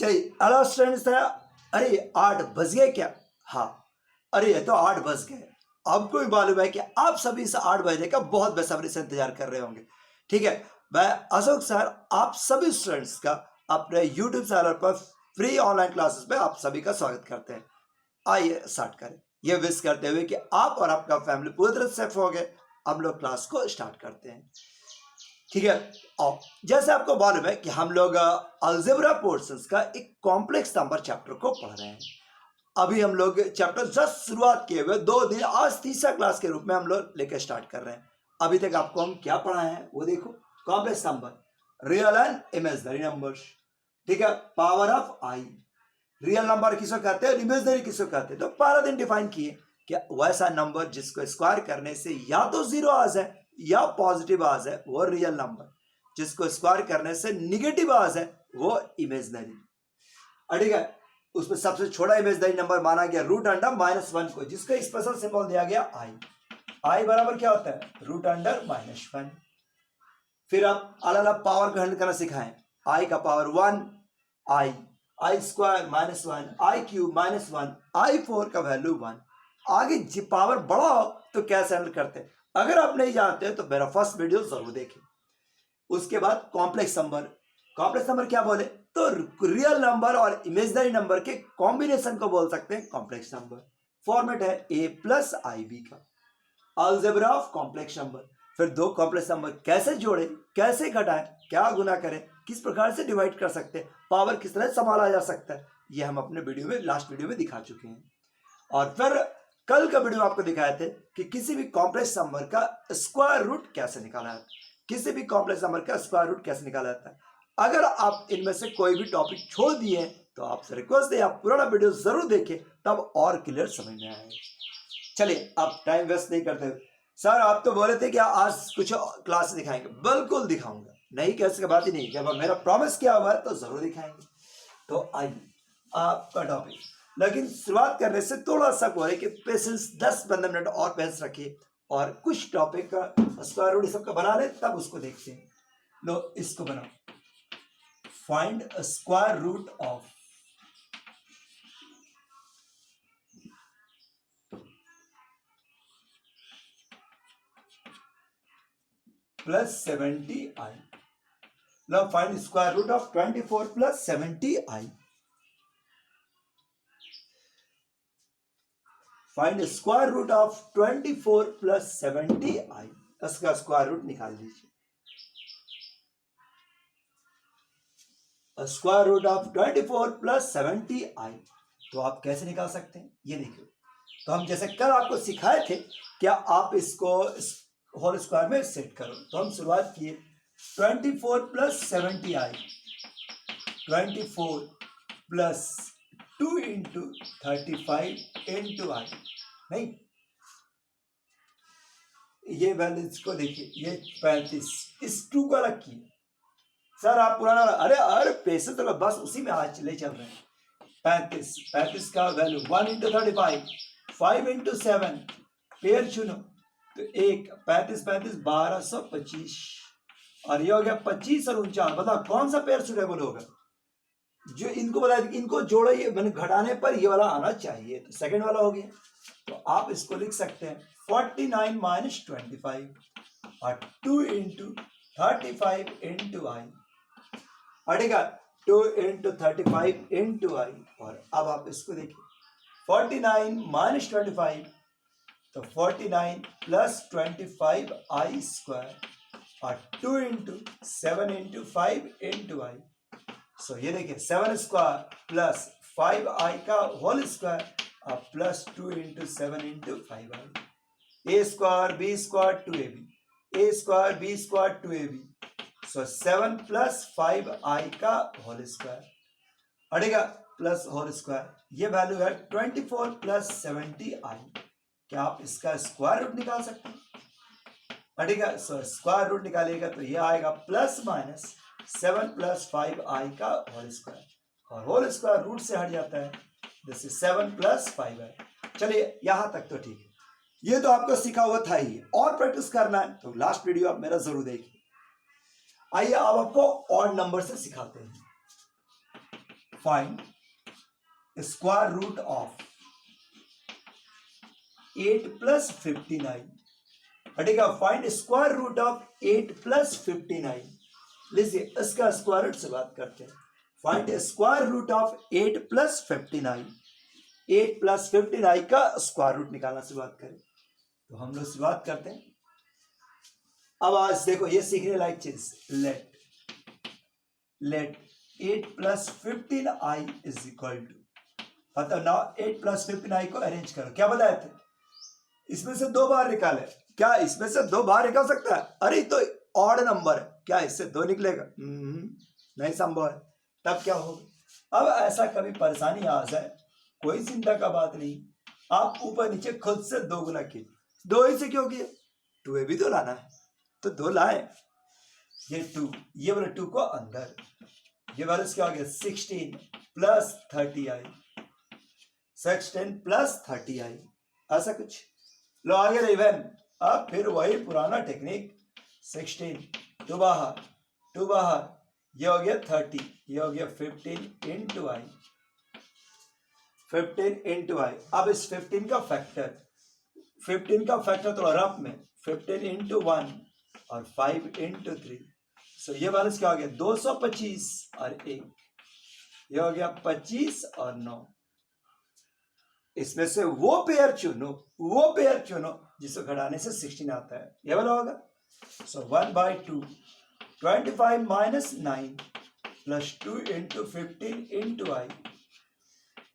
चलिए hello students. अरे 8 बज गए क्या? हाँ, अरे ये तो 8 बज गए। आपको भी मालूम है कि आप सभी इस 8 बजने का बहुत बेसब्री से इंतजार कर रहे होंगे। ठीक है, मैं अशोक सर आप सभी स्टूडेंट्स का अपने यूट्यूब चैनल पर फ्री ऑनलाइन क्लासेस में आप सभी का स्वागत करते हैं। आइए स्टार्ट करें, ये विश करते हुए कि आप और आपका फैमिली पूरी तरह सेफ हो गए। हम लोग क्लास को स्टार्ट करते हैं। ठीक है, और जैसे आपको मालूम है कि हम लोग अलजेब्रा पोर्शंस का एक कॉम्प्लेक्स नंबर चैप्टर को पढ़ रहे हैं। अभी हम लोग चैप्टर जस्ट शुरुआत किए हुए 2 दिन, आज तीसरा क्लास के रूप में हम लोग लेकर स्टार्ट कर रहे हैं। अभी तक आपको हम क्या पढ़ाए हैं वो देखो। Complex number, real and imaginary numbers. ठीक है, power of I. Real number किसको कहते हैं, इमेजिनरी किसको कहते हैं, तो 12 दिन डिफाइन किए कि वैसा नंबर जिसको स्क्वायर करने से या तो जीरो आ जाए या पॉजिटिव आ जाए वो रियल नंबर, जिसको स्क्वायर करने से निगेटिव आ जाए वो इमेजिनरी। ठीक है, उसमें सबसे छोटा इमेजिनरी नंबर माना गया रूट अंडर -1 को, जिसका स्पेशल सिंबल दिया गया आई। आई बराबर क्या होता है, रूट अंडर -1। फिर आप अलग अलग पावर को हैंडल करना सिखाएं। आई का पावर 1, आई स्क्वायर -1, आई क्यूब -1, आई 4 का वैल्यू 1। आगे पावर बड़ा हो तो कैसे हैंडल करते हैं, अगर आप नहीं जानते तो मेरा फर्स्ट वीडियो जरूर देखें। उसके बाद कॉम्प्लेक्स नंबर। कॉम्प्लेक्स नंबर क्या बोले तो रियल नंबर और इमेजिनरी नंबर के कॉम्बिनेशन को बोल सकते हैं कॉम्प्लेक्स नंबर। फॉर्मेट है a प्लस आई बी का। अलजेब्रा ऑफ कॉम्प्लेक्स नंबर, फिर दो कॉम्प्लेक्स नंबर कैसे जोड़े, कैसे घटाएं, क्या गुना करें, किस प्रकार से डिवाइड कर सकते हैं, पावर किस तरह संभाला जा सकता है, ये हम अपने वीडियो में लास्ट वीडियो में दिखा चुके हैं। और फिर कल का वीडियो आपको दिखाए थे कि किसी भी कॉम्प्लेक्स नंबर का स्क्वायर रूट कैसे निकाला जाता है, किसी भी कॉम्प्लेक्स नंबर का स्क्वायर रूट कैसे निकाला जाता है। अगर आप इनमें से कोई भी टॉपिक छोड़ दिए तो आपसे रिक्वेस्ट है आप पुराना वीडियो जरूर देखें, तब और क्लियर समझ में आएगा। चलिए आप टाइम वेस्ट नहीं करते। सर आप तो बोले थे कि आज कुछ क्लास दिखाएंगे, बिल्कुल दिखाऊंगा, नहीं कैसे बात ही नहीं, जब मेरा प्रॉमिस किया हुआ है तो जरूर दिखाएंगे। तो आइए आपका टॉपिक, लेकिन शुरुआत करने से थोड़ा सा बोले कि पेशेंस 10-15 मिनट और पेशेंस रखिए और कुछ टॉपिक का स्क्वायर रूट सबका बना ले, तब उसको देखते हैं। लो इसको बनाओ, find square root of +70i। Now find square root of 24 plus 70i. Find square root of 24 plus 70i. इसका स्क्वायर रूट निकाल लीजिए। Square root of 24 plus 70i, तो आप कैसे निकाल सकते हैं ये देखिए। तो हम जैसे कल आपको सिखाए थे क्या आप इसको होल स्क्वायर में सेट करो, तो हम शुरुआत किए 24 plus 70i, 24 plus 2 into 35 into i. नहीं, ये वैल्यूज को देखिए, ये 35, इस 2 को अलग किए। सर आप पुराना, अरे पैसे तो बस उसी में आज ले चल रहे हैं। 35 का वैल्यू 1 इंटू 35, 5 इंटू 7, पेयर चुनो तो 1, 35 1225, और ये हो गया 25 और 49। बताओ कौन सा पेयर सुटेबल होगा, जो इनको बताया, इनको जोड़ो, ये मैंने घटाने पर ये वाला आना चाहिए, तो सेकंड वाला हो गया। तो आप इसको लिख सकते हैं 49 माइनस 25 और 2 इंटू 35 इंटू आई, अड़ेगा 2 इंटू 35 इंटू आई। और अब आप इसको देखिए 49 माइनस 25, तो 49 प्लस 25 आई स्क्वायर और 2 into 7 into 5 into i. So ये देखिए 7 स्क्वायर प्लस 5 आई का होल स्क्वायर और plus 2 into 7 into 5 i. A square b square 2ab, a square b square 2ab, so 7 plus 5 i का होल स्क्वायर, अड़ेगा plus whole square. ये value है 24 plus 70 आई। क्या आप इसका स्क्वायर रूट निकाल सकते हैं, अड़ेगा। सो स्क्वायर रूट निकालिएगा तो ये आएगा प्लस माइनस 7 प्लस 5 आई का होल स्क्वायर, और होल स्क्वायर रूट से हट जाता है, जैसे 7 प्लस 5 है। चलिए यहां तक तो ठीक है, ये तो आपको सीखा हुआ था ही, और प्रैक्टिस करना है तो लास्ट वीडियो आप मेरा जरूर देखिए। आइए अब आपको ऑड नंबर से सिखाते हैं। Find square root of 8 plus 59। ठीक है, find square root of 8 plus 59। लीजिए इसका स्क्वायर रूट से बात करते हैं। Find square root of 8 plus 59। 8 plus 59 का स्क्वायर रूट निकालना से बात करें तो हम लोग से बात करते हैं। अब आज देखो ये सीखने लायक चीज, let 8 plus 15i is equal to, मतलब नाउ 8 प्लस 15i को अरेंज करो। क्या बताए थे, इसमें से दो बार निकाले। क्या इसमें से दो बार निकाल सकता है? अरे तो ऑड नंबर है, क्या इससे दो निकलेगा? नहीं संभव है। तब क्या होगा? अब ऐसा कभी परेशानी आ जाए, कोई चिंता का बात नहीं, आप ऊपर नीचे खुद से दो गुना कीजिए। दो ही से क्यों किए? 2 भी तो लाना है, तो 2 लाए। ये 2, ये वाला 2 को अंदर, ये वाला क्या हो गया 16 प्लस 30i, 16 प्लस 30i, ऐसा कुछ। लो आगे इवन, अब फिर वही पुराना टेक्निक, 16 2 बाहर, 2 बाहर, ये हो गया 30, ये हो गया 15 इंटू आई, 15 इंटू आई। अब इस 15 का फैक्टर, 15 का फैक्टर थोड़ा रफ में, 15 इंटू 1 और 5 इंटू 3। सो ये वाला क्या हो गया 225 और 1, ये हो गया 25 और 9। इसमें से वो पेयर चुनो जिसको घटाने से 16 आता है, ये वाला होगा। सो 1/2, 25 माइनस 9 प्लस 2 इंटू 15 इंटू आई,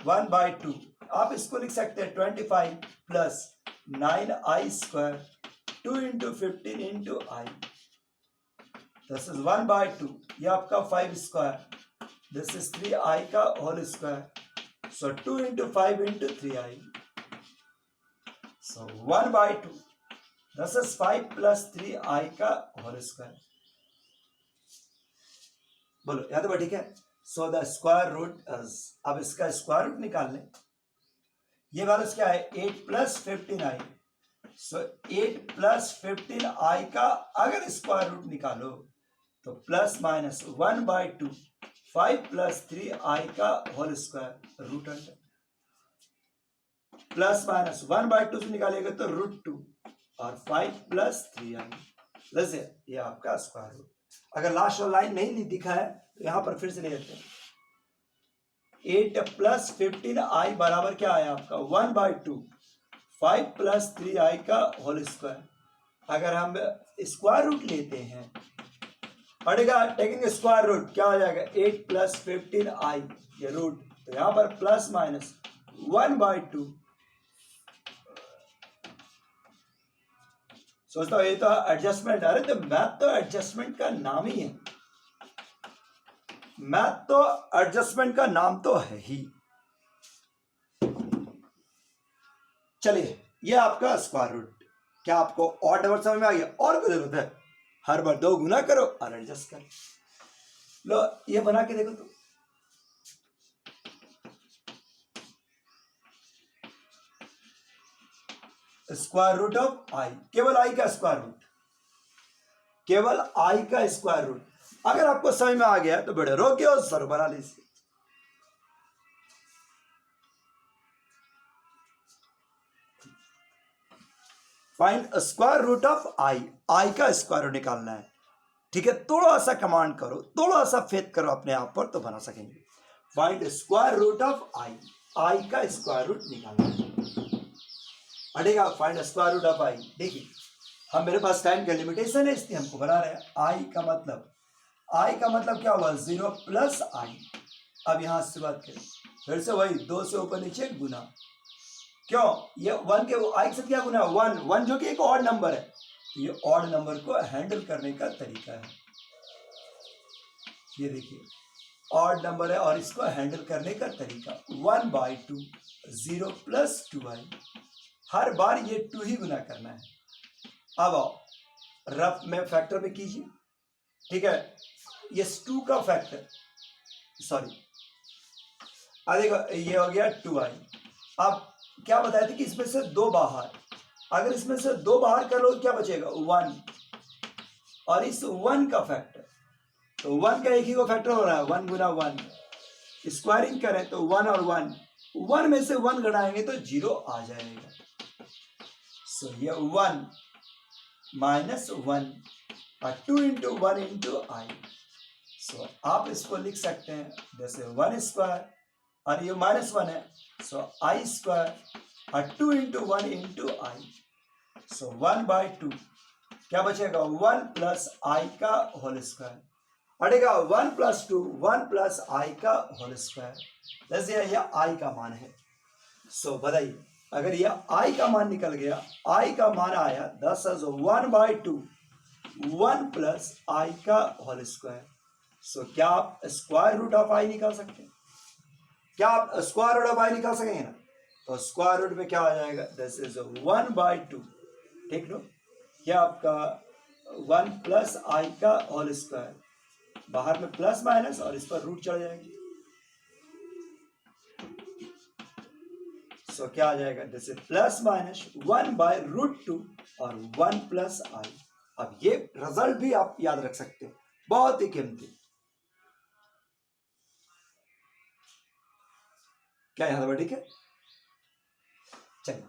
1/2। आप इसको लिख सकते हैं 25 plus 9i square, 2 into 15 into I, this is 1/2। ये आपका 5 स्क्वायर, दिस इज 3i का whole square, so 2 into 5 into 3i, so 1/2, this is 5 plus 3i का होल स्क्वायर। बोलो याद है? ठीक है। So the square root is, अब इसका स्क्वायर रूट निकाल लें। ये वाला क्या है 8 प्लस 15i, सो 8 प्लस 15i का अगर स्क्वायर रूट निकालो तो प्लस माइनस 1/2, 5 प्लस 3i का whole square root under, plus minus 1/2 से निकालेगा तो √2 और 5 प्लस 3i, जैसे ये आपका स्क्वायर रूट। अगर लास्ट लाइन नहीं दिखा है तो यहां पर फिर से ले लेते हैं। 8 प्लस 15i बराबर क्या आया आपका 1/2, 5 प्लस 3i का होल स्क्वायर। अगर हम स्क्वायर रूट लेते हैं, पड़ेगा टेकिंग स्क्वायर रूट, क्या हो जाएगा 8 प्लस 15i, ये रूट, तो यहां पर प्लस माइनस 1/2। सोचता हूं ये तो एडजस्टमेंट, अरे तो मैथ तो एडजस्टमेंट का नाम ही है, मैथ तो एडजस्टमेंट का नाम तो है ही। चलिए ये आपका स्क्वायर रूट। क्या आपको और नंबर समझ में आ गया? और कोई जरूरत है? हर बार 2 गुना करो और एडजस्ट करो। लो ये बना के देखो तो, स्क्वायर रूट ऑफ आई, केवल आई का स्क्वायर रूट, केवल आई का स्क्वायर रूट। अगर आपको समझ में आ गया तो बड़े रोके और सर बना लीजिए। फाइंड स्क्वायर रूट ऑफ आई, आई का स्क्वायर रूट निकालना है। ठीक है, थोड़ा सा कमांड करो, थोड़ा सा फेथ करो अपने आप पर तो बना सकेंगे। फाइंड स्क्वायर रूट ऑफ आई, आई का स्क्वायर रूट निकालना है। अड़ेगा फाइंड स्क्वायर रूट ऑफ आई। देखिए हम, मेरे पास टाइम का लिमिटेशन है इसलिए हमको बना रहे हैं। आई का मतलब क्या हुआ 0 प्लस आई। अब यहां से बात करें, फिर से वही 2 से ऊपर नीचे गुना, क्यों ये 1 के आई के साथ क्या गुना 1 जो कि एक ऑड नंबर है, तो ये ऑड नंबर को हैंडल करने का तरीका है। ये देखिए ऑड नंबर है और इसको हैंडल करने का तरीका 1/2, 0 प्लस 2i, हर बार ये 2 ही गुना करना है। अब आओ रफ में फैक्टर में कीजिए। ठीक है, ये 2 का फैक्टर, सॉरी देखो ये हो गया 2i। अब क्या बताया था कि इसमें से 2 बाहर, अगर इसमें से 2 बाहर कर लो क्या बचेगा 1, और इस 1 का फैक्टर, तो 1 का एक ही को फैक्टर हो रहा है 1 गुना 1, स्क्वायरिंग करें तो 1 और 1, 1 में से 1 घटाएंगे तो 0 आ जाएगा। सो ये 1 माइनस 1 और 2 इंटू 1 इंटू आई। सो आप इसको लिख सकते हैं जैसे 1 स्क्वायर और ये माइनस 1 है, सो आई स्क्वायर और 2 इंटू 1 इंटू आई। सो 1/2 क्या बचेगा, 1 प्लस आई का होल स्क्वायर पड़ेगा, 1 प्लस 2 1 प्लस आई का होल स्क्वायर। जैसे यह आई का मान है। सो बताइए अगर यह आई का मान निकल गया, आई का मान आया 10 है, 1/2 1 प्लस आई का होल स्क्वायर। सो क्या आप स्क्वायर रूट ऑफ आई निकाल सकते हैं? क्या आप स्क्वायर रूट ऑफ आई निकाल सकेंगे ना? तो स्क्वायर रूट में क्या आ जाएगा, दिस इज 1/2, ठीक नो, क्या आपका 1 प्लस आई का होल स्क्वायर, बाहर में प्लस माइनस और इस पर रूट चढ़ जाएंगे। सो क्या आ जाएगा, दिस इज प्लस माइनस 1/√2 और 1 प्लस आई। अब ये रिजल्ट भी आप याद रख सकते हैं, बहुत ही कीमती। क्या यहां पर ठीक है? चलिए,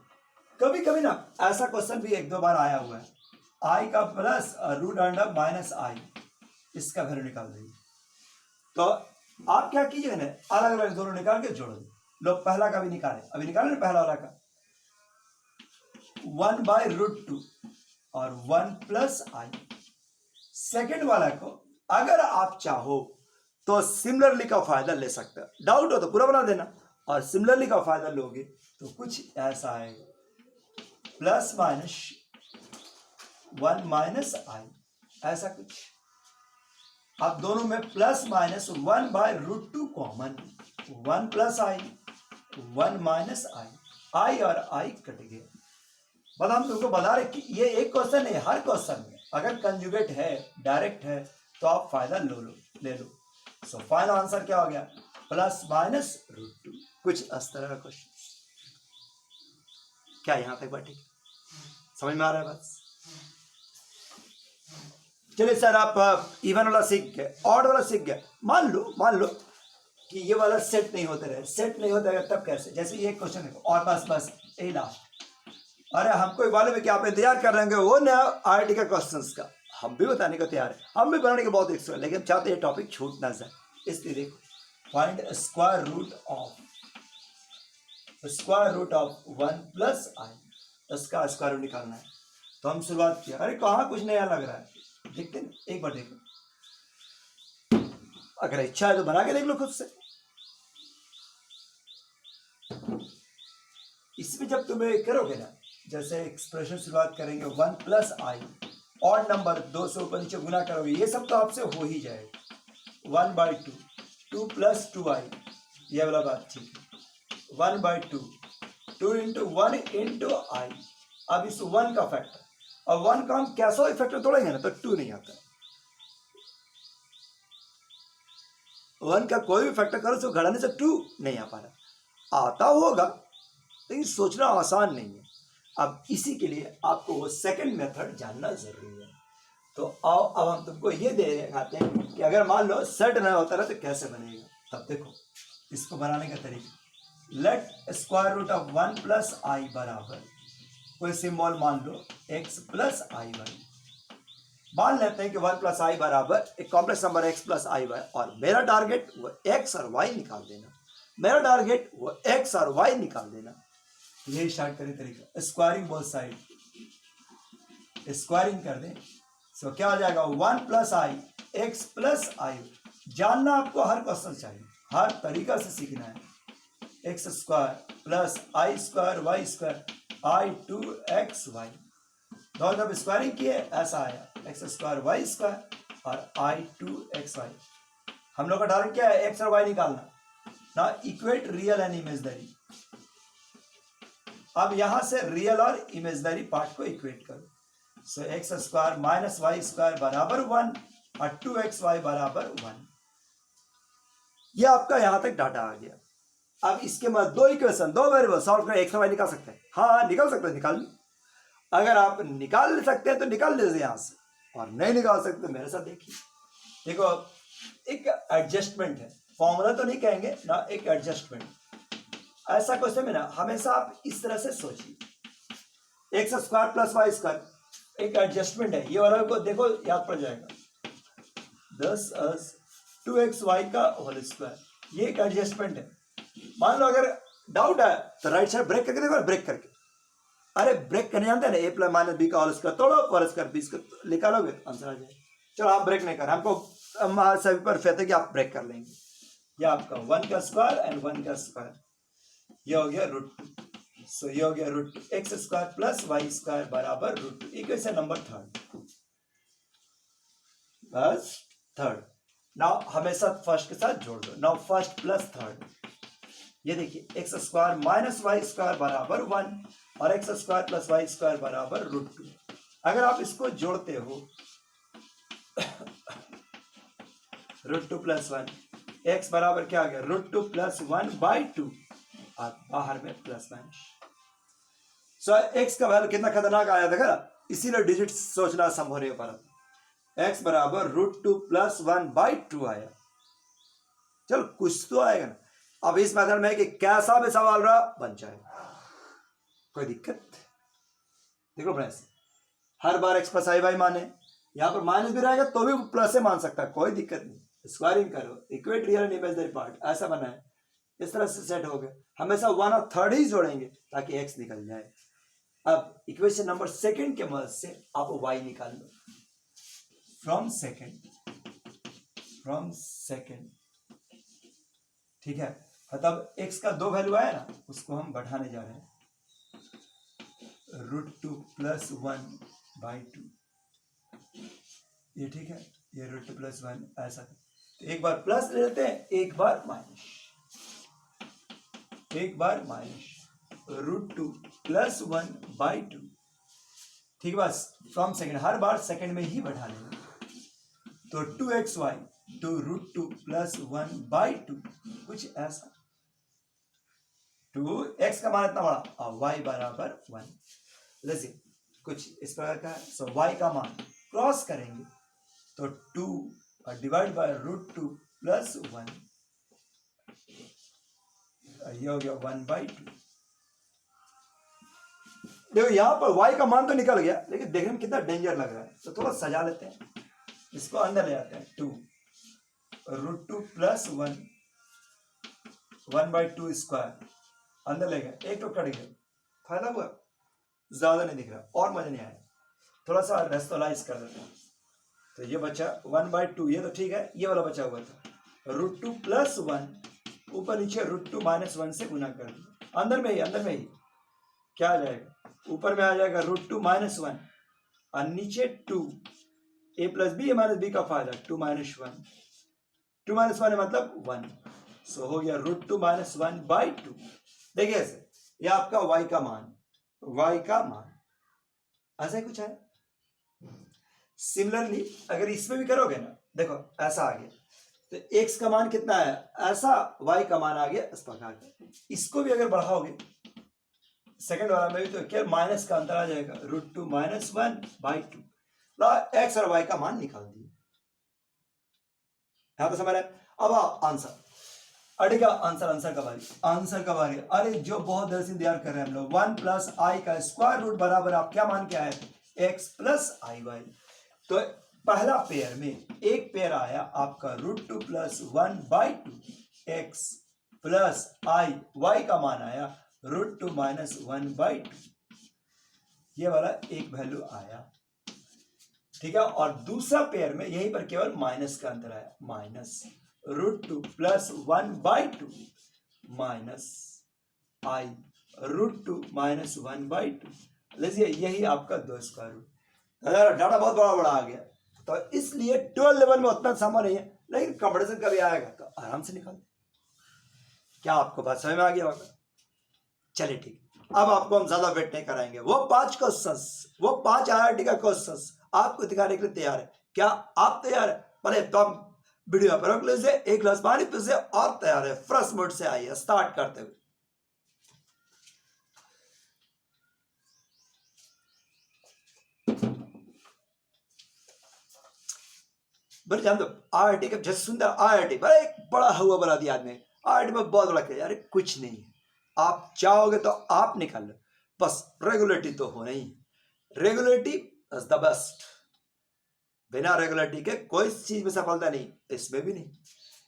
कभी कभी ना ऐसा क्वेश्चन भी 1-2 बार आया हुआ है, आई का प्लस रूट अंडर माइनस आई, इसका वैल्यू निकाल देंगे। तो आप क्या कीजिएगा ना, अलग अलग दोनों निकाल के जोड़ दो। लो पहला का भी निकाले, अभी निकाले ना पहला वाला का, 1/√2 और 1 प्लस आई। सेकेंड वाला को अगर आप चाहो तो सिमिलरली का फायदा ले सकते हो, डाउट हो तो पूरा बना देना, और सिमिलरली का फायदा लोगे तो कुछ ऐसा आएगा, प्लस माइनस 1 माइनस आई, ऐसा कुछ। अब दोनों में प्लस माइनस 1/√2 कॉमन, 1 प्लस आई 1 माइनस आई, आई और आई कट गए। बस हम तुमको बता रहे कि ये एक क्वेश्चन है, हर क्वेश्चन में अगर कंजुगेट है, डायरेक्ट है, तो आप फायदा ले लो। सो फाइनल आंसर क्या हो गया, प्लस माइनस √2, कुछ इस तरह का क्वेश्चन। क्या यहां तक बात ठीक समझ में आ रहा है बस? चलिए सर, आप इवन वाला सीख गए, ऑड वाला सीख गए। मान लो कि ये वाला सेट नहीं होता रहे, सेट नहीं होता है तब कैसे? जैसे ये क्वेश्चन देखो, और बस यही लास्ट। अरे हमको मालूम है कि आप इंतजार कर रहे होंगे वो नया आईआईटी का क्वेश्चंस का, हम भी बताने को तैयार है, हम भी बनाने के बहुत इच्छुक है, लेकिन चाहते ये टॉपिक छूट ना जाए। इसलिए देखो, find square root of 1 plus i, इसका स्क्वायर रूट निकालना है। तो हम शुरुआत किया, अरे कहाँ कुछ नया लग रहा है, देखते हैं एक बार देखो, अगर इच्छा है तो बना के देख लो खुद से। इसमें जब तुम्हें करोगे ना, जैसे एक्सप्रेशन शुरुआत करेंगे 1 प्लस आई, ऑड नंबर 2 से ऊपर नीचे गुना करोगे, ये सब तो आपसे हो ही जाएगा। 1/2 2 प्लस 2i, ये वाला बात ठीक है। 1/2 2 इंटू 1 इंटू आई। अब इस 1 का फैक्टर, और 1 का हम कैसा फैक्टर तोड़ेंगे ना तो 2 नहीं आता। 1 का कोई भी फैक्टर करो तो घटाने से 2 नहीं आ पा रहा, आता होगा लेकिन सोचना आसान नहीं है। अब इसी के लिए आपको वो सेकंड मेथड जानना जरूरी है। तो आओ अब हम तुमको ये दिखाते हैं कि अगर मान लो सेट ना होता रहा तो कैसे बनेगा। तब देखो इसको बनाने का तरीका, let square root of 1 plus i बराबर कोई सिंबल मान लो x प्लस आई वाई। मान लेते हैं कि 1 प्लस आई बराबर एक complex number x plus i y, और मेरा टारगेट वो x और y निकाल देना, मेरा टारगेट वो x और y निकाल देना। यही स्टार्ट करें तरीका, स्क्वायरिंग बोथ साइड, स्क्वायरिंग कर दें। सो क्या हो जाएगा, 1 प्लस आई एक्स प्लस आई। जानना आपको हर क्वेश्चन चाहिए, हर तरीका से सीखना है। एक्स स्क्वायर प्लस आई स्क्वायर वाई स्क्वायर आई 2xy, दोनों जब स्क्वायरिंग किए ऐसा आया, एक्स स्क्वायर वाई स्क्वायर और आई 2xy। हम लोग का टारगेट क्या है, एक्स और वाई निकालना ना, इक्वेट रियल एंड इमेजनरी। अब यहां से रियल और इमेजनरी पार्ट को इक्वेट करो। So x square minus y square बराबर 1 और 2xy बराबर 1। ये आपका यहां तक डाटा आ गया। अब इसके बाद दो इक्वेशन, दो वेरिएबल सॉल्व कर एक्स और वाई निकाल सकते हैं। हाँ निकाल सकते हैं, निकाल लो। अगर आप निकाल सकते हैं तो निकाल लीजिए यहां से, और नहीं निकाल सकते तो मेरे साथ देखिए। देखो एक एडजस्टमेंट है, फॉर्मूला तो नहीं कहेंगे ना, एक एडजस्टमेंट। ऐसा क्वेश्चन में ना हमेशा आप इस तरह से सोचिए, x square plus y square एक एडजस्टमेंट है, ये वाला को देखो याद पड़ जाएगा, 10 2xy का होल स्क्वायर, ये एक एडजस्टमेंट है। मान लो अगर डाउट है तो राइट साइड ब्रेक करके देखो, ब्रेक करके, अरे ब्रेक करने जानते हैं ना, ए प्लस माइनस बी का होल स्क्वायर तोड़ो, होल स्क्वायर बी स्क्वायर निकालोगे तो आंसर आ जाएगा। चलो आप ब्रेक नहीं कर, हमको सभी पर फेथ है कि आप ब्रेक कर लेंगे। ये आपका 1 का स्क्वायर एंड 1 का स्क्वायर, ये हो गया √2, सो ये हो गया √2 x square plus y square बराबर √2। Equation number third. नाउ हमेशा फर्स्ट के साथ जोड़ दो, नाउ फर्स्ट प्लस थर्ड, ये देखिए x square minus y square बराबर 1 और x square plus y square बराबर √2। अगर आप इसको जोड़ते हो √2 प्लस 1, एक्स बराबर क्या आ गया √2 प्लस 1/2 और बाहर में प्लस माइनस। सो एक्स का वैल्यू कितना खतरनाक आया देखा, इसीलिए डिजिट सोचना संभव नहीं हो पा रहा। एक्स बराबर √2 प्लस 1/2 आया। चलो कुछ तो आएगा ना। अब इस मेथड में कि कैसा भी सवाल रहा बन जाए, कोई दिक्कत देखो friends, her bar x plus i Y माने, यहां पर माइनस भी रहेगा तो भी प्लस से मान सकता है, कोई दिक्कत नहीं। स्क्वायरिंग करो, equate real and imaginary part, ऐसा बना है, इस तरह से सेट हो गया। हमेशा 1 और 3rd ही जोड़ेंगे ताकि एक्स निकल जाए। अब इक्वेशन नंबर 2 के मदद से आप वाई निकाल लो, फ्रॉम सेकेंड, ठीक है। मतलब एक्स का 2 वैल्यू आया ना, उसको हम बढ़ाने जा रहे हैं, √2 प्लस 1/2, ये ठीक है, ये √2 प्लस 1 ऐसा। तो एक बार प्लस ले लेते हैं, एक बार माइनस, √2 प्लस 1/2, ठीक है। बस from second, her bar second में ही बढ़ा लेंगे, तो 2xy to √2 प्लस 1/2, कुछ ऐसा। 2x का मान इतना बड़ा और y बराबर 1, जैसे कुछ इस प्रकार का है। सो y का मान क्रॉस करेंगे तो 2 और डिवाइड बाय √2 प्लस 1, ये हो गया 1/2। देखो यहां पर y का मान तो निकल गया, लेकिन देखने में कितना डेंजर लग रहा है, तो थोड़ा सजा लेते हैं, इसको अंदर ले आते हैं। 2 √2 प्लस 1/2 स्क्वायर अंदर ले गए, एक तो कट गया, फायदा हुआ, ज्यादा नहीं दिख रहा और मजा नहीं आया, थोड़ा सा रेस्टोलाइज कर देते हैं। तो ये बचा 1/2, ये तो ठीक है, ये वाला बचा हुआ था √2 प्लस 1, ऊपर नीचे √2 माइनस 1 से गुना कर दिया, अंदर में ही क्या आ जाएगा, ऊपर में आ जाएगा √2 माइनस 1 और नीचे 2, a plus b, a minus b का फायदा 2 माइनस 1, 2 माइनस 1 मतलब 1, सो हो गया √2 माइनस 1/2। देखिए ऐसे, ये आपका y का मान ऐसा ही कुछ है। सिमिलरली अगर इसमें भी करोगे ना, देखो ऐसा आ गया, तो x का मान कितना है, ऐसा y का मान आ गया इस प्रकार का। इसको भी अगर बढ़ाओगे सेकंड वाला में भी, तो क्या माइनस का अंतर आ जाएगा, √2 माइनस 1/2, एक्स और y का मान निकाल दिए। यहां तो समझ रहे। अब आंसर अड़ेगा, आंसर का बारी। अरे जो बहुत देर से इंतजार कर रहे हैं हम लोग, 1 प्लस आई का स्क्वायर रूट बराबर आप क्या मान के आए, x प्लस आई वाई। तो पहला पेयर में एक पेयर आया आपका √2 plus 1/2, x plus i, Y का मान आया √2 माइनस 1/2, ये वाला एक वैल्यू आया, ठीक है। और दूसरा पेयर में यहीं पर केवल माइनस का अंतर आया, माइनस √2 प्लस 1/2 माइनस आई √2 माइनस 1/2, लीजिए यही आपका 2 स्क्वायर रूट। डाटा बहुत बड़ा आ गया, तो इसलिए 12 लेवल में उतना संभव नहीं है, लेकिन कंपटीशन कभी आएगा तो आराम से निकाल। क्या आपको बात समझ में आ गया होगा? चलिए ठीक, अब आपको हम ज्यादा वेट नहीं कराएंगे। वो 5 क्वेश्चंस, वो 5 IIT का क्वेश्चंस आपको दिखाने के लिए तैयार है। क्या आप तैयार है? पहले तो हम वीडियो पर रोक लीजिए, एक गिलास पानी पीजिए और तैयार है, फ्रेश मूड से आइए, स्टार्ट करते हुए। बड़े जान दो IIT का जैसे सुंदर IIT बड़ा एक बड़ा हुआ बना दिया आदमी, IIT में बहुत बड़ा किया, अरे कुछ नहीं है, आप चाहोगे तो आप निकाल लो, बस रेगुलेटरी तो होना ही, रेगुलेटरी इज द बेस्ट, बिना रेगुलेटरी के कोई चीज में सफलता नहीं, इसमें भी नहीं।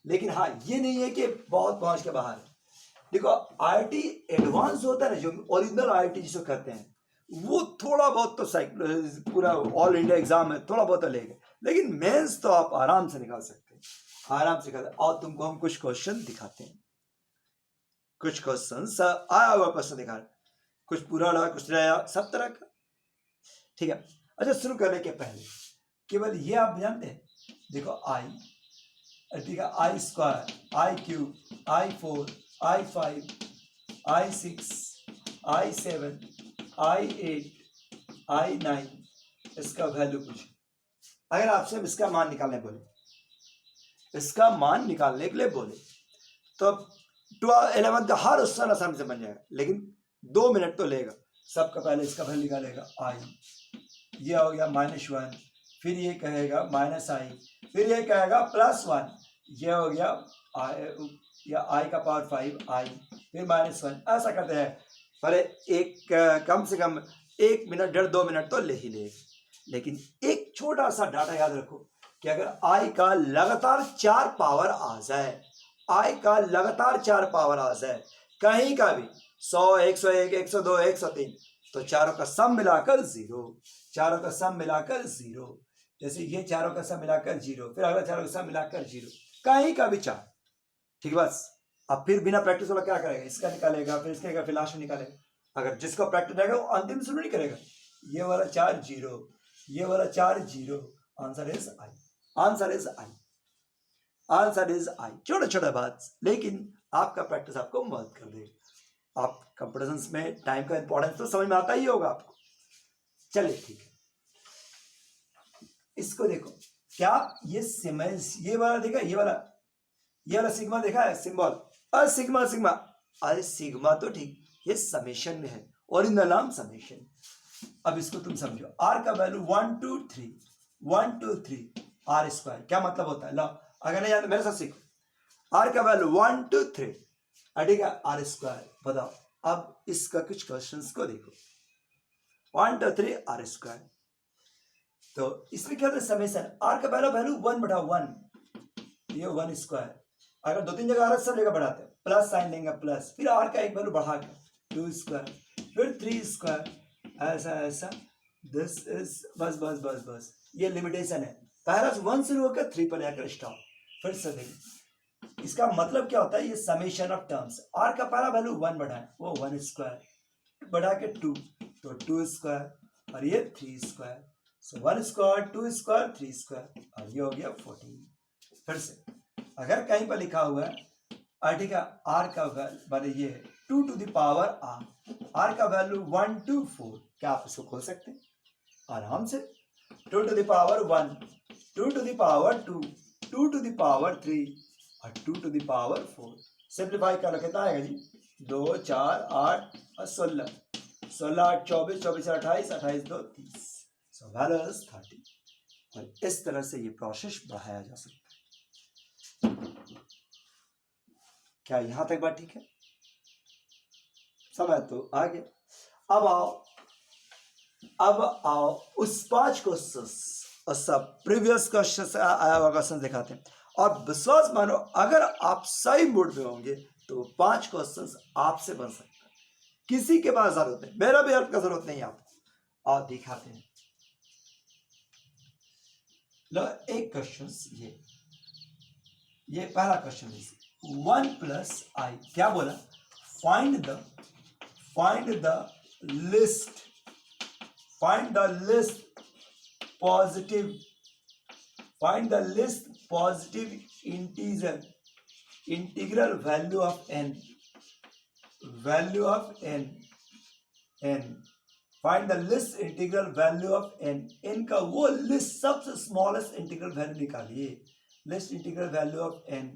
लेकिन हाँ ये नहीं है कि बहुत पहुंच के बाहर। देखो IIT एडवांस होता है ना, जो ओरिजिनल IIT जिसको कहते हैं, वो थोड़ा बहुत तो पूरा ऑल इंडिया एग्जाम है, थोड़ा बहुत तो लेगा, लेकिन मेंस तो आप आराम से निकाल सकते हैं, आराम से निकाल। और तुमको हम कुछ क्वेश्चन दिखाते हैं, कुछ क्वेश्चन आया हुआ क्वेश्चन दिखा रहे, कुछ पुराना कुछ नया सब तरह का, ठीक है। अच्छा शुरू करने के पहले केवल ये आप जानते हैं, देखो आई, ठीक है, I square, I³ I4 I5 I6 I7 I8 I9 इसका वैल्यू पूछे। अगर आपसे इसका मान निकालने बोले, इसका मान निकालने के लिए बोले, तो 11 तो हर उस आसानी से बन जाएगा, लेकिन 2 मिनट तो लेगा। सबका पहले इसका वैल्यू निकालेगा I, ये हो गया -1, फिर ये कहेगा -I, फिर ये कहेगा +1, ये हो गया I का पावर 5 I, फिर -1, ऐसा करते हैं। पहले एक कम से कम 1 मिनट 1.5-2 मिनट तो ले ही ले। लेकिन एक छोटा सा डाटा याद रखो कि अगर I का लगातार 4 पावर आ जाए, I का लगातार 4 पावर आ जाए कहीं का भी, 100 101 102 103, तो चारों का सम मिलाकर 0, चारों का सम मिलाकर 0, जैसे ये चारों का सम मिलाकर 0, फिर अगला चारों का सम मिलाकर 0, कहीं का भी 4, ठीक है बस। अब फिर बिना प्रैक्टिस वाला क्या करेगा, इसका निकालेगा, फिर इसका फिर लास्ट में निकालेगा। अगर जिसको प्रैक्टिस रहेगा वो अंतिम शुरू नहीं करेगा। ये वाला 4 0, ये वाला 4 0, answer is I, answer is I, answer is I। छोटा छोटा बात, लेकिन आपका प्रैक्टिस आपको मदद कर देगा। आप कंपटीशंस में टाइम का इंपॉर्टेंस तो समझ में आता ही होगा आपको। चलिए ठीक है, इसको देखो, क्या ये सिमेंस, ये वाला देखा, ये वाला सिग्मा देखा है, सिंबल सिग्मा सिग्मा, अरे सिग्मा तो ठीक, ये समेशन में है, ओरिजिनल नाम समेशन। अब इसको तुम समझो, R का वैल्यू 1 2 3 1 2 3 R स्क्वायर, क्या मतलब होता है, लो अगर नहीं जानते मेरे साथ सीखो। R का वैल्यू 1 2 3, ठीक है, R स्क्वायर बताओ। अब इसका कुछ क्वेश्चंस को देखो, 1 2 3 R स्क्वायर, तो इसमें क्या होता है, समेशन R का वैल्यू 1/1, ये 1 स्क्वायर, अगर 2-3 जगह R सब जगह बढ़ाते हैं, प्लस साइन लेंगे प्लस, फिर R का एक वैल्यू बढ़ा के 2 स्क्वायर, फिर 3 स्क्वायर, ऐसा ऐसा, दिस इज बस बस बस बस, ये लिमिटेशन है, पहला 1 शुरू होकर 3 पर जाकर स्टॉप। फिर से देखिए इसका मतलब क्या होता है, ये समेशन ऑफ टर्म्स, R का पहला वैल्यू 1 बढ़ाए, वो 1 स्क्वायर, बढ़ा के 2, तो 2 स्क्वायर, और ये 3 स्क्वायर, सो 1 स्क्वायर 2 स्क्वायर 3 स्क्वायर, और ये हो गया 14। फिर से अगर कहीं पर लिखा हुआ है, ठीक है, R का वैल्यू ये 2 to the power R का वैल्यू 1 2 4, क्या आप इसको खोल सकते हैं आराम से, 2 to the power 1, 2 to the power 2, 2 to the power 3, और 2 to the power 4, सिंप्लीफाई कर लो, कितना आएगा जी, 2 4 8 और 16, 16 8 24, 24 28, 28 2 30, सो वैल्यू इज 30। और इस तरह से ये प्रोसेस बढ़ाया जा सकता है। क्या यहां तक बात ठीक है, समय तो आ गया। अब आओ उस 5 क्वेश्चन सब प्रीवियस क्वेश्चन आया हुआ क्वेश्चन दिखाते हैं, और विश्वास मानो अगर आप सही मूड में होंगे तो 5 क्वेश्चन आपसे बन सकता है, किसी के पास जरूरत नहीं, मेरा भी हेल्प का जरूरत नहीं आपको। और दिखाते हैं, लो एक क्वेश्चन, ये पहला क्वेश्चन है, 1 + I, क्या बोला, find the least positive integral value of n, find the list integral value of n, n का वो लिस्ट सबसे स्मॉलेस्ट इंटीग्रल वैल्यू निकालिए, list integral value of n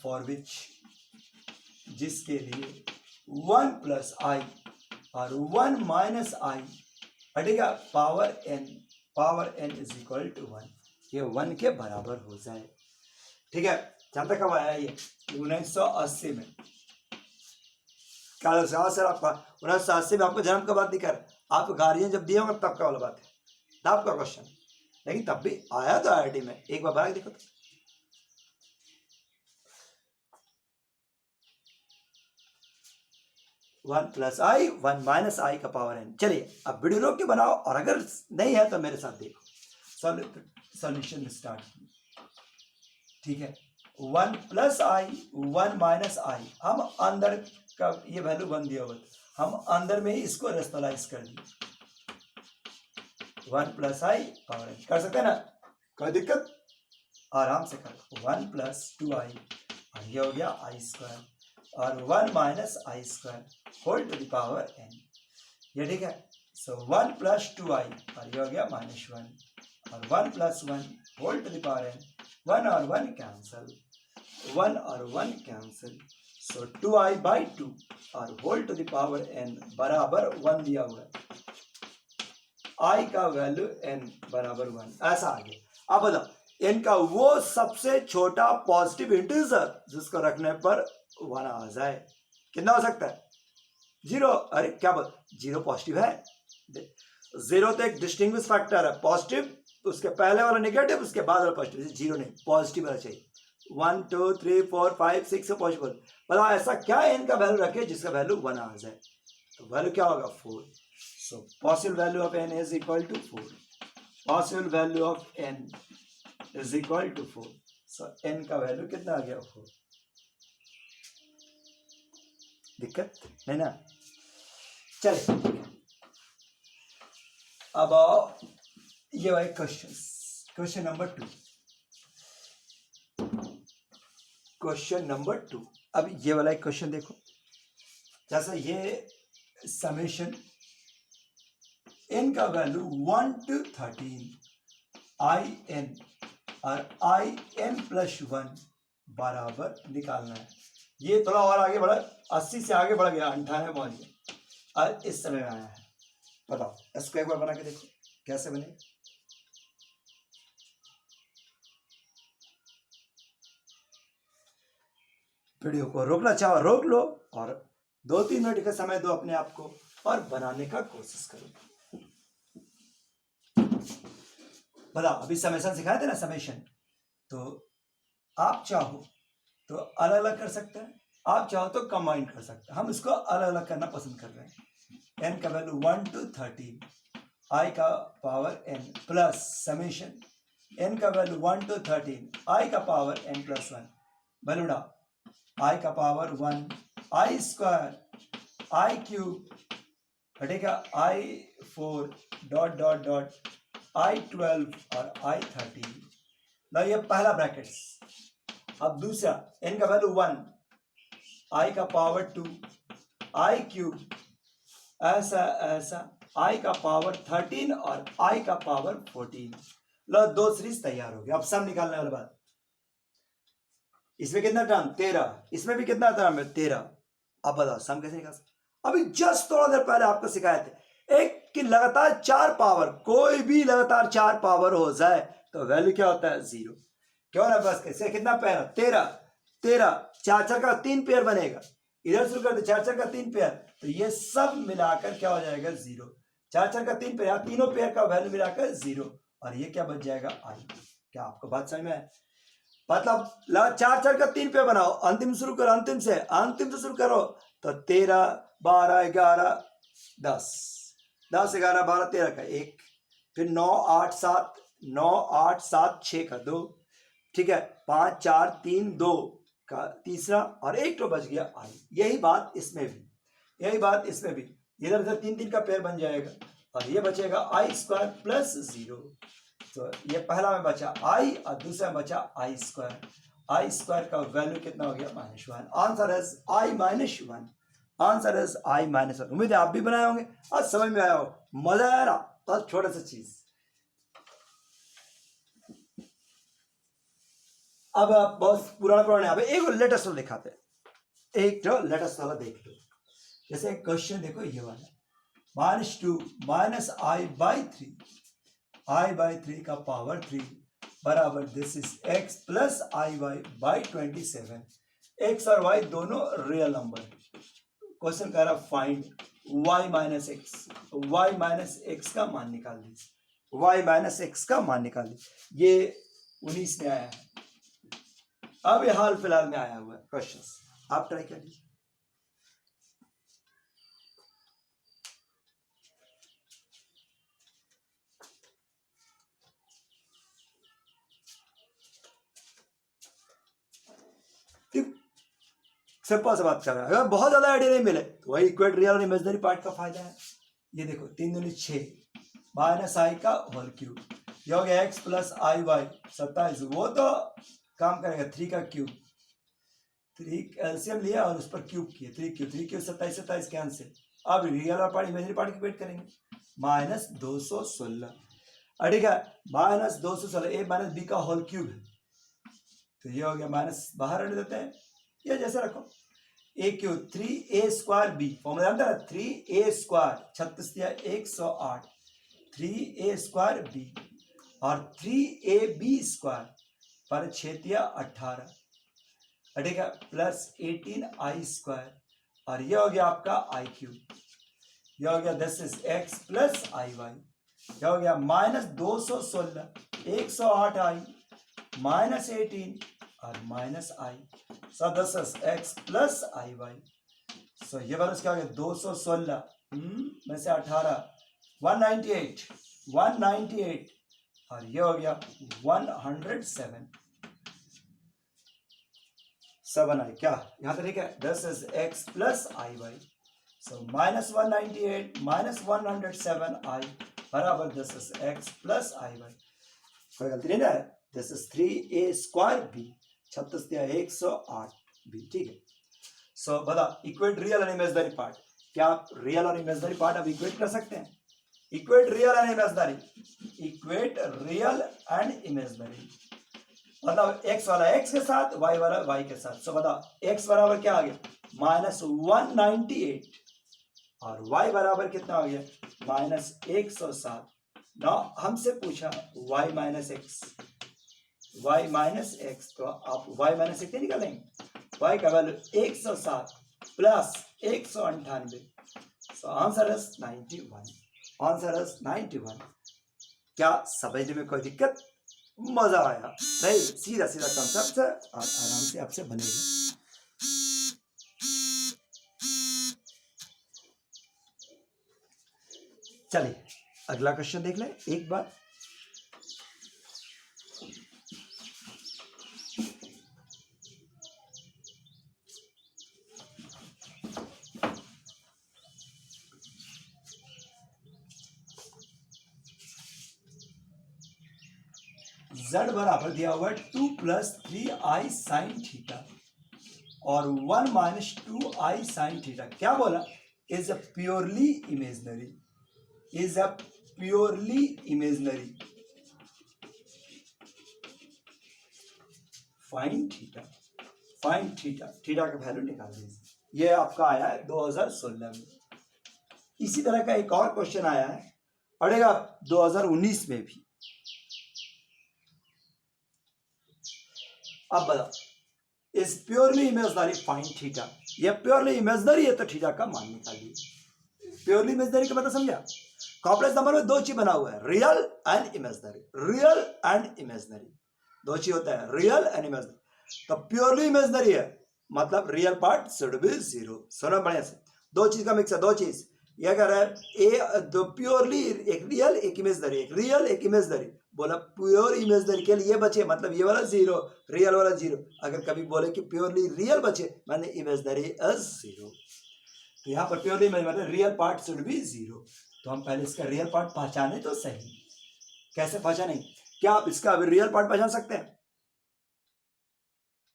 for which, जिसके लिए 1 + I और 1 - I, ठीक है, power n is equal to 1, ये 1 के बराबर हो जाए। ठीक है, जहां तक कब आया ये 1980 में। क्या सर आपका 1980 में आपको जन्म का बात नहीं कर, आपको गार्जियन जब दिए होंगे तब का वाला बात है, तब आपका क्वेश्चन, लेकिन तब भी आया तो IIT में। एक बार बना देखो तो। वन प्लस आई 1 माइनस आई का पावर n। चलिए अब वीडियो रोक के बनाओ, और अगर नहीं है तो मेरे साथ देखो। Solution start. ठीक है, 1 प्लस आई 1 माइनस आई, हम अंदर का ये वैल्यू 1 दिया हुआ, हम अंदर में ही इसको रेशनलाइज कर दिए। 1 प्लस आई पावर n कर सकते हैं ना, कोई दिक्कत, आराम से कर। 1 प्लस 2i और ये हो गया आई स्क्वायर, और 1 minus i square whole to the power n, ये ठीक है। सो 1 प्लस 2i और ये हो गया -1, और 1 plus 1 whole to the power n, 1 और 1 कैंसिल, 1 और 1 कैंसिल, सो 2i/2 और whole to the power n बराबर 1 दिया हुआ है, i का वैल्यू n बराबर 1, ऐसा आ गया। अब बताओ n का वो सबसे छोटा पॉजिटिव इंटीजर जिसको रखने पर 1 आ जाए, कितना हो सकता है? 0। अरे क्या बोल, 0 पॉजिटिव है, 0 तो एक डिस्टिंग्विश फैक्टर है, पॉजिटिव उसके पहले वाला नेगेटिव, उसके बाद वाला पॉजिटिव, 0 नहीं, पॉजिटिव वाला चाहिए। 1 2 3 4 5 6 पॉजिटिव। बताओ ऐसा क्या n का वैल्यू रखे जिसका वैल्यू 1 आ जाए, तो वैल्यू क्या होगा? 4। So possible value of n is equal to 4, possible value of n is equal to 4। So n का वैल्यू कितना आ गया? 4। दिक्कत नहीं ना? चलिए अब ये वाले क्वेश्चन नंबर 2। क्वेश्चन नंबर 2, अब ये वाला एक क्वेश्चन देखो, जैसा ये समेशन n का वैल्यू 1 to 13 in और in प्लस 1 बराबर निकालना है। ये थोड़ा और आगे बढ़ा, 80 से आगे बढ़ गया, 98 पहुंच गया, और इस समय में आया है। बताओ इसको एक बार बना के देखो कैसे बनेगा। वीडियो को रोकना चाहो रोक लो, और 2-3 मिनट का समय दो अपने आप को, और बनाने का कोशिश करो। बताओ अभी समेशन सिखाए थे ना, समेशन, तो आप चाहो तो अलग अलग कर सकते हैं, आप चाहो तो कंबाइन कर सकते हैं, हम इसको अलग अलग करना पसंद कर रहे हैं। n का वैल्यू 1 to 13 i का power n plus summation n का वैल्यू 1 to 13 i का पावर n प्लस 1 बलूड़ा i का power 1 i square i cube हटेगा i4 dot dot dot i12 और i13। लो ये पहला ब्रैकेट्स। अब दूसरा n का वैल्यू 1 i का पावर 2 i क्यूब ऐसा ऐसा i का पावर 13 और i का पावर 14। लो 2 सीरीज तैयार हो गया। अब सम निकालने वाले बात, इसमें कितना टर्म? 13, इसमें भी कितना टर्म है? 13। अब बताओ सम कैसे निकाल सकते? अभी जस्ट थोड़ा देर पहले आपको सिखाए थे, एक की लगातार 4 पावर, कोई भी लगातार 4 पावर हो जाए तो वैल्यू क्या होता है? 0। क्यों ना? बस कैसे, कितना पेयर? 13 13, 4 का 3 पेयर बनेगा, इधर शुरू कर दे 4 का 3 पेयर, तो ये सब मिलाकर क्या हो जाएगा? 0। 4 का 3 पेयर, तीनों पेयर का वैल्यू मिलाकर 0, और ये क्या बच जाएगा? i। क्या आपको बात समझ में है? मतलब 4 का 3 पेयर बनाओ, अंतिम शुरू करो, अंतिम से शुरू करो, तो 13 12 11 10 10 11 12 13 का 1, फिर 9 8 7 6 का 2, ठीक है, 5 4 3 2 का तीसरा, और 1 तो बच गया i। यही बात इसमें भी, इधर उधर 3 का पेयर बन जाएगा, और ये बचेगा i स्क्वायर प्लस 0। तो ये पहला में बचा i और दूसरा में बचा i स्क्वायर का वैल्यू कितना हो गया? -1। Answer is i -1। Answer is i -1। उम्मीद है आप भी बनाए होंगे, आज समझ में आया हो, मजा आया ना? बस छोटा सा चीज। अब आप बहुत पुराना अब एक लेटेस्ट वाला दिखाते हैं, एक जो लेटेस्ट वाला देख लो। जैसे क्वेश्चन देखो ये वाला, -2 -i/3 का पावर 3 बराबर this is x plus i y by 27। x और y दोनों रियल नंबर। क्वेश्चन कह रहा find y minus x, y minus x का मान निकाल दीजिए, y माइनस एक्स का मान निकाल दीजिए। ये 19 में आया है, अब ये हाल फिलहाल में आया हुआ है क्वेश्चन, आप ट्राई कर लीजिए। सिंपल से बात कर रहा है, अगर बहुत ज्यादा आइडिया नहीं मिले तो वही इक्वेट रियल और इमेजिनरी पार्ट का फायदा है। ये देखो 3 दूनी 6 माइनस आई का होल क्यूब, ये हो गया x प्लस आई वाई 27, वो तो काम करेगा 3 का क्यूब, 3 एलसीएम लिया और उस पर क्यूब किया, 3 क्यूब 27 27 कैंसिल। अब रियल और पार्ट इमेजिनरी पार्ट की वेट करेंगे, माइनस 216, ठीक है, माइनस 216 ए माइनस बी का होल क्यूब है, तो ये हो गया माइनस बाहर हट देते हैं, ये जैसे रखो a cube 3a square b, formula जानता है 3a स्क्वायर 36 दिया 108, 3a स्क्वायर बी और 3ab स्क्वायर पर 6 दिया 18, ठीक है, प्लस 18i स्क्वायर, और ये हो गया आपका आई क्यूब, ये हो गया this is x plus i y, ये हो गया माइनस 216 108i माइनस 18 और minus i, so this is x plus i y. So ये वाला क्या हो गया 216 में से 18 198 और ये हो गया 107 7 आई, क्या यहाँ पे ठीक है, this is x plus i y, so minus 198 minus 107 i बराबर this is x plus i y, कोई गलती नहीं ना, this is 3a square B 36 दिया 108 बी, ठीक है। सो बता equate real and imaginary part, क्या आप रियल और इमेजिनरी पार्ट अब इक्वेट कर सकते हैं? Equate real and imaginary, equate real and imaginary, मतलब x वाला x के साथ y वाला y के साथ। सो बता x बराबर क्या आ गया माइनस 198 और y बराबर कितना हो गया माइनस 107। ना हमसे पूछा y minus x, y minus x, तो आप y माइनस एक्स निकालेंगे, y का value 107 plus 198, so answer is 91, answer is 91। क्या समझने में कोई दिक्कत? मजा आया नहीं? सीधा सीधा कॉन्सेप्ट है और आराम से आपसे बनेगा। चलिए अगला क्वेश्चन देख लें एक बार। z बराबर दिया हुआ है 2 प्लस 3i साइन थीटा और 1 माइनस 2i साइन थीटा, क्या बोला? Is a purely imaginary, is a purely imaginary, fine theta, fine theta, theta का वैल्यू निकाल दीजिए। ये आपका आया है 2016 में। इसी तरह का एक और क्वेश्चन आया है पढ़ेगा 2019 में भी। अब बताओ is purely imaginary fine theta, ये प्योरली इमेजिनरी है तो थीटा का मान निकालिए। प्योरली इमेजिनरी का मतलब समझा? कॉम्प्लेक्स नंबर में दो चीज बना हुआ है, real and imaginary, real and imaginary, दो चीज होता है, रियल एंड इमेजिनरी। तो प्योरली इमेजिनरी है मतलब real part should B zero. सुनो बढ़िया से, दो चीज का मिक्स है, दो चीज ये कह रहा है ए दो प्योरली, एक रियल एक इमेजिनरी, एक रियल एक इमेजिनरी। बोला प्योर इमेजिनरी के लिए बचे मतलब ये वाला जीरो, रियल वाला जीरो। अगर कभी बोले कि प्योरली रियल बचे माने इमेजिनरी इज जीरो। तो यहाँ पर प्योरली मतलब real part should B zero. तो हम पहले इसका रियल पार्ट पहचाने तो सही। कैसे पहचाने? क्या आप इसका अभी रियल पार्ट पहचान सकते हैं?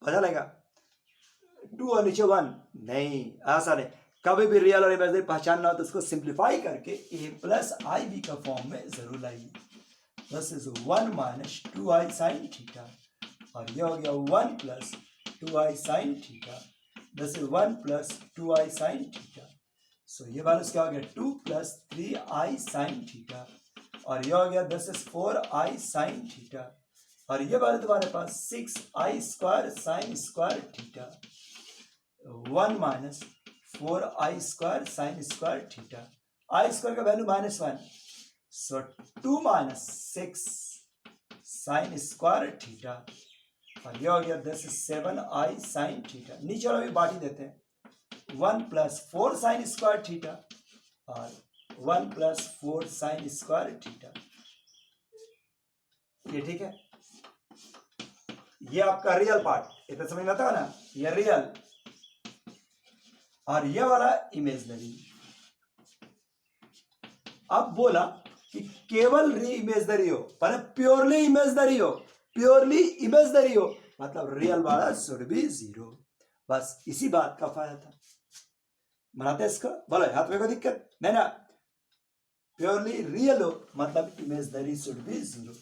पता लगेगा 2 और नीचे 1 नहीं, आसान है। कभी भी रियल और इमेजिनरी पहचानना हो तो उसको सिंप्लीफाई करके a प्लस आई बी का फॉर्म में जरूर लाइए। This is 1 minus 2i sine theta और ये हो गया 1 plus 2i sine theta, this is 1 plus 2i sine theta. So ये वाला क्या हो गया 2 प्लस 3i साइन थीटा और ये हो गया this is 4i sign theta. और ये वाले तुम्हारे पास 6i² sine square theta 1 minus 4i² sine square theta, i square का value -1, so 2 minus 6 sine square theta, और ये हो गया 7i साइन थीटा। नीचे वाला भी बांट ही देते हैं, 1 + 4 साइन स्क्वायर थीटा और 1 + 4 साइन स्क्वायर थीटा। ये ठीक है, ये आपका रियल पार्ट, इतना समझ में आता है ना, ये रियल, और ये वाला इमेजनरी। अब बोला कि केवल री इमेजनरी हो, पर प्योरली इमेजनरी हो, प्योरली इमेजनरी हो, मतलब रियल वाला शुड बी 0। बस इसी बात का फायदा था। बनाते इसको, बोलो हाथ में कोई दिक्कत नहीं ना। प्योरली रियल हो मतलब imaginary should be 0,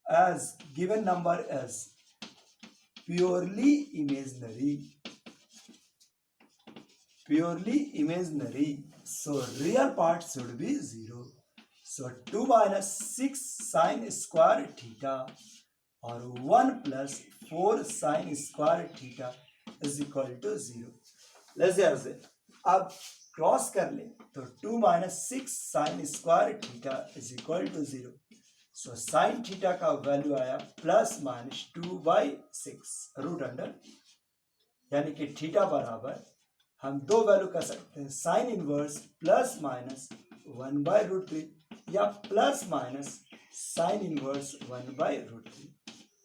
as given number as purely imaginary, so real part should be 0. So 2 minus 6 sin square theta or 1 plus 4 sin square theta is equal to 0. Let's say अब cross कर ले तो 2 minus 6 sin square theta is equal to 0. So sine theta का value आया ±2/6 root under, यानी कि theta बराबर हम दो वैल्यू कर सकते हैं, साइन इनवर्स ±1/√3 या ± साइन इनवर्स 1/√3,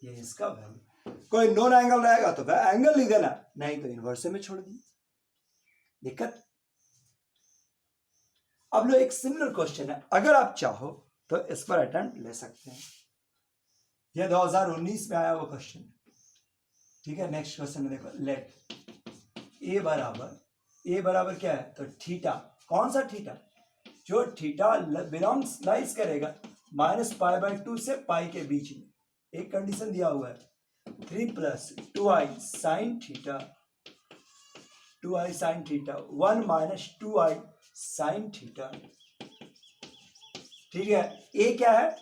ये इसका वैल्यू। कोई नॉन एंगल रहेगा तो वह एंगल लिख देना, नहीं तो इनवर्स में छोड़ दी, दिक्कत। अब लो एक सिमिलर क्वेश्चन है, अगर आप चाहो तो इस पर अटेम्प्ट ले सकते हैं। यह 2019 में आया वो क्वेश्चन, ठीक है। नेक्स्ट क्वेश्चन में देखो, लेट ए बराबर क्या है, तो थीटा, कौन सा थीटा, जो थीटा बिलोंग्स लाइज करेगा -π/2 से पाई के बीच में, एक कंडीशन दिया हुआ है, 3 + 2i sine theta 1 - 2i sine theta, ठीक है। ए क्या है,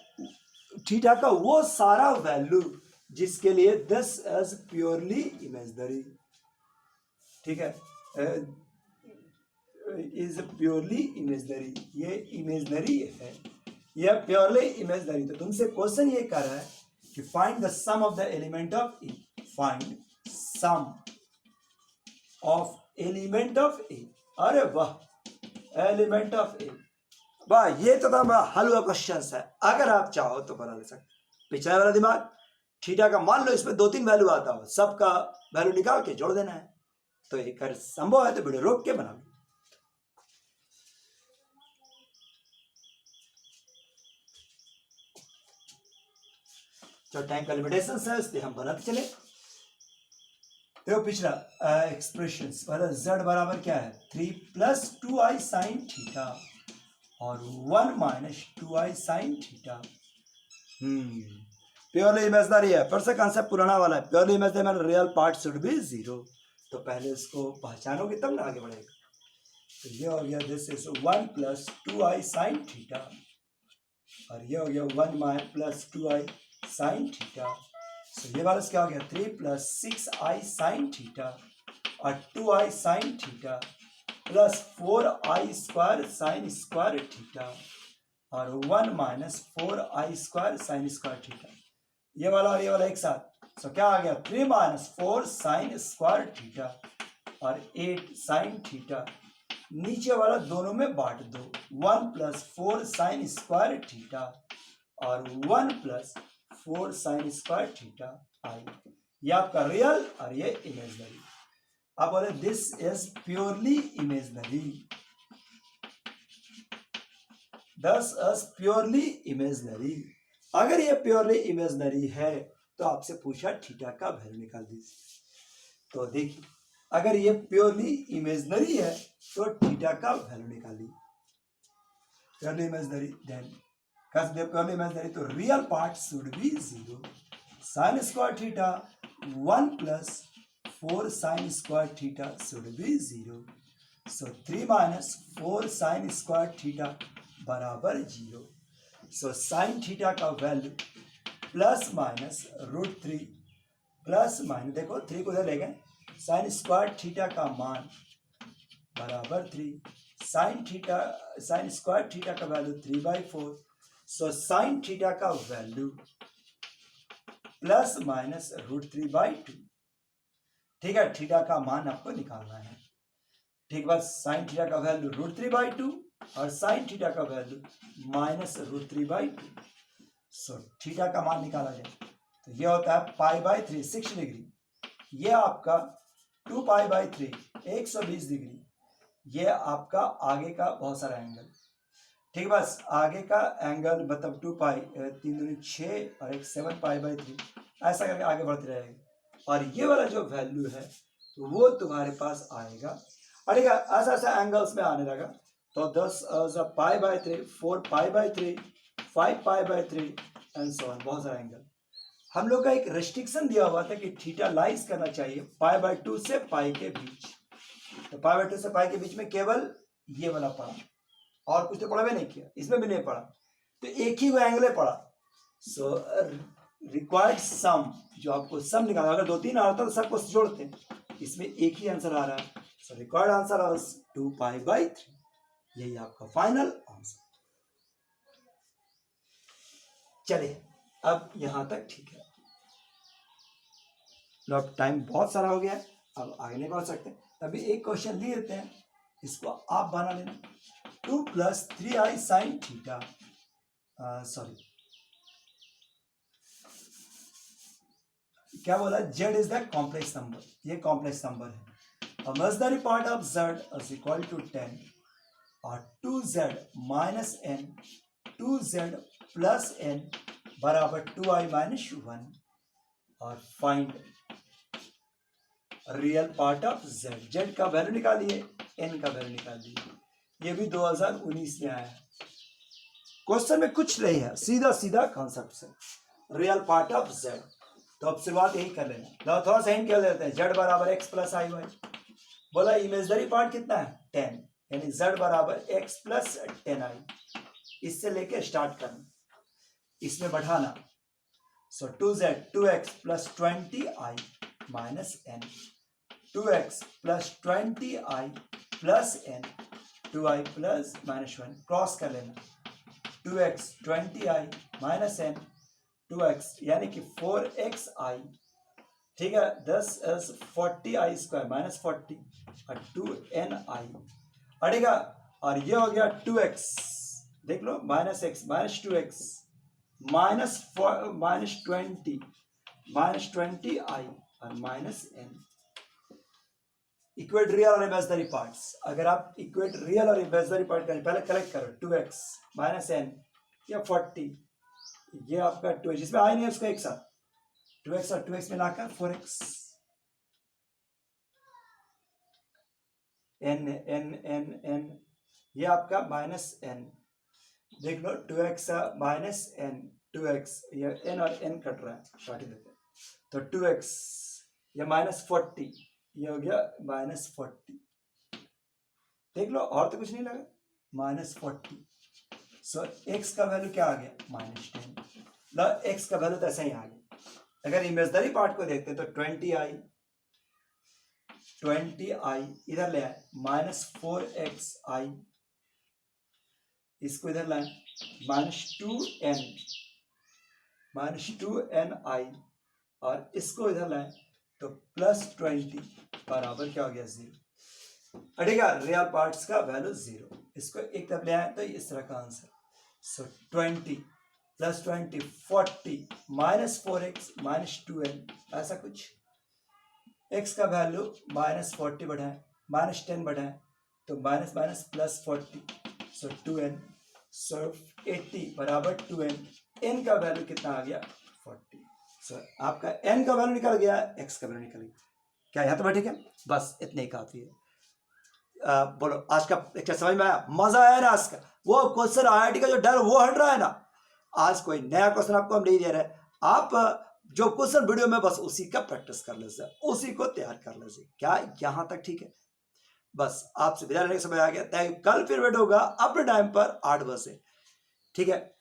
थीटा का वो सारा वैल्यू जिसके लिए दिस इज प्योरली इमेजनरी, ठीक है, इज प्योरली इमेजनरी, ये इमेजनरी है, यह प्योरली इमेजनरी। तो तुमसे क्वेश्चन ये कर रहा है कि find the sum of the element of A, find sum of element of A. अरे वाह, एलिमेंट ऑफ ए, वाह, ये तो हलवा क्वेश्चन है। अगर आप चाहो तो बना ले सकते। पिछला वाला दिमाग, थीटा का मान लो इसमें 2-3 वैल्यू आता हो, सबका वैल्यू निकाल के जोड़ देना है, तो एक अगर संभव है तो वीडियो रोक के बना लो। जो टाइम का लिमिटेशन है इसलिए हम बनाते चले। देखो पिछला एक्सप्रेशंस वाला, z बराबर क्या है, 3 + 2i साइन थीटा और 1 - 2i sine theta. Purely imaginary है, फिर से कंसेप्ट पुराना वाला है, प्योरली इमेजनरी में रियल पार्ट शुड बी 0। तो पहले इसको पहचानोगे तब ना आगे बढ़ेगा। तो ये हो गया this is 1 + 2i sine theta, और ये हो गया 1 + 2i साइन थीटा। तो ये वाला क्या हो गया, 3 + 6i साइन थीटा और 2i sine theta plus 4i² sine square theta और 1 - 4i² साइन स्क्वायर थीटा। ये वाला और ये वाला एक साथ, तो क्या आ गया, 3 - 4 साइन स्क्वायर थीटा और 8 साइन थीटा। नीचे वाला दोनों में बांट दो, 1 + 4 साइन स्क्वायर थीटा और 1 + 4 साइन स्क्वायर थीटा आई। ये आपका रियल और ये इमेजनरी। अब बोले दिस इज प्योरली इमेजनरी, दस इज प्योरली इमेजनरी। अगर ये प्योरली इमेजनरी है तो आपसे पूछा थीटा का वैल्यू निकाल दीजिए। तो देखिए, अगर ये प्योरली इमेजनरी है तो थीटा का वैल्यू निकालिए। Purely imaginary, then purely imaginary तो real part should be 0। Sine square theta 1 + 4 sine square theta should be 0। So 3 - 4 sine square theta बराबर 0। सो साइन थीटा का value plus minus root 3 plus minus, देखो 3 को इधर ले गए, sign square theta का मान बराबर 3, साइन स्क्वायर थीटा का वैल्यू 3/4, सो साइन थीटा का वैल्यू प्लस माइनस रूट 3/2। ठीक है, थीटा का मान आपको निकालना है। ठीक, बस साइन थीटा का वैल्यू रूट 3/2 और साइन थीटा का value minus root 3/2। So theta का मान निकाला जाए तो ये होता है π/3 60 डिग्री, ये आपका 2π/3 120 डिग्री, ये आपका आगे का बहुत सारा एंगल। ठीक, बस आगे का एंगल मतलब 2π 3 दूनी 6 और एक 7π/3, ऐसा करके आगे बढ़ते रहेगा। और ये वाला जो वैल्यू है तो वो तुम्हारे पास आएगा, और ठीक है ऐसा ऐसा एंगल्स में आने लगा तो 10 π/3 4π/3 5π/3 एंड सो ऑन, बहुत सारा एंगल। हम लोग का एक रेस्ट्रिक्शन दिया हुआ था कि थीटा लाइज करना चाहिए π/2 से पाई के बीच, तो π/2 से पाई के बीच में केवल ये वाला पड़ा, और कुछ तो पढ़ा भी नहीं किया, इसमें भी नहीं पढ़ा, तो एक ही वो एंगल पढ़ा। सो रिक्वायर्ड सम, जो आपको सम निकालना, अगर 2-3 आ रहा था तो सबको जोड़ते हैं, इसमें एक ही आंसर आ रहा है। सो रिक्वायर्ड आंसर वाज 2π/3, यही आपका फाइनल आंसर। चलिए अब यहां तक ठीक है, अब टाइम बहुत सारा हो गया है, अब आगे नहीं बढ़ सकते, तभी एक क्वेश्चन ले लेते हैं, इसको आप बना लेना। 2 + 3i sin थीटा, सॉरी क्या बोला, z is the complex number, ये कॉम्प्लेक्स नंबर है, imaginary part of z is equal to 10 और 2z - n 2z + n बराबर 2i - 1, और find real part of z, z का वैल्यू निकालिए, n का वैल्यू निकालिए, ये भी 2019 में आया है। क्वेश्चन में कुछ नहीं है, सीधा सीधा कॉन्सेप्ट से रियल पार्ट ऑफ z, तो अब शुरुआत यही कर लेना, थोड़ा सा हिंट कर देते हैं, z बराबर x + iy, बोला इमेजिनरी पार्ट कितना है 10, यानी z बराबर x + 10i, इससे लेके स्टार्ट करना, इसमें बढ़ाना, सो 2x + 20i - n, 2x + 20i + n, 2i + -1, cross कर लेना, 2x 20i - n 2x यानी कि 4xi, ठीक है, 10 40i² -40 और 2ni, अड़ेगा, और ये हो गया 2x, देख लो -x -2x -20 -20i और -n। इक्वेट रियल और इमेजिनरी पार्ट्स, अगर आप इक्वेट रियल और इमेजिनरी पार्ट करें, पहले कलेक्ट करो, 2x -n या 40, ये आपका 2, जिसमें आई नहीं है उसका एक साथ 2x और 2x में लाकर 4x, n n n n, ये आपका -n, देख लो 2x -n 2x, ये n और n कट रहा है, काट ही देते हैं, तो 2x ये -40, ये हो गया -40, देख लो और तो कुछ नहीं लगा, -40, सो x का वैल्यू क्या आ गया -10, लो x का वैल्यू तो ऐसा ही आ गया। अगर इमेजिनरी पार्ट को देखते हैं तो 20i इधर ले आए, -4xi, इसको इधर लाए, -2ni, और इसको इधर लाए तो +20 बराबर क्या हो गया 0, अड़ेगा रियल पार्ट्स का वैल्यू 0, इसको एक तरफ ले आए तो इस तरह का आंसर, सो 20 + 20 40 -4x -2n, ऐसा कुछ, x का वैल्यू -40 बढ़ाएं, -10 बढ़ाएं तो -40, सो 2n, सो 80 बराबर 2n, n का वैल्यू कितना आ गया 40, सो आपका n का वैल्यू निकल गया, x का वैल्यू निकल गया, क्या यहाँ तो ठीक है, बस इतने ही काफी है। बोलो आज का लेक्चर समझ में आया, मजा आया ना आज का, वो क्वेश्चन IIT का जो डर वो हट रहा है ना, आज कोई नया क्वेश्चन आपको हम नहीं दे रहे, आप जो क्वेश्चन वीडियो में बस उसी का प्रैक्टिस कर लीजिए, उसी को तैयार कर लीजिए, क्या यहाँ तक ठीक है, बस आपसे विदा लेने का समय आ गया, कल फिर वेट होगा अपने टाइम पर 8 बजे, ठीक है,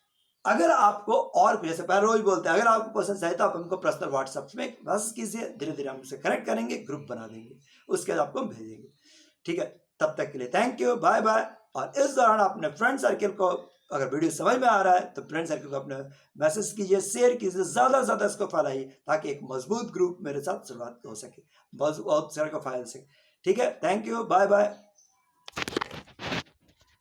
अगर आपको और जैसे पहले रोज बोलते हैं, अगर आपको क्वेश्चन चाहिए तो आप हमको पर्सनल व्हाट्सएप में मैसेज कीजिए, धीरे धीरे हम उससे कनेक्ट करेंगे, ग्रुप बना देंगे, उसके बाद आपको हम भेजेंगे। ठीक है, तब तक के लिए थैंक यू, बाय बाय। और इस दौरान अपने फ्रेंड सर्किल को, अगर वीडियो समझ में आ रहा है तो फ्रेंड सर्किल को अपने मैसेज कीजिए, शेयर कीजिए, ज़्यादा से ज़्यादा इसको फैलाइए, ताकि एक मजबूत ग्रुप मेरे साथ शुरुआत हो सके, बहुत सारे को फायदा सके। ठीक है, थैंक यू, बाय बाय।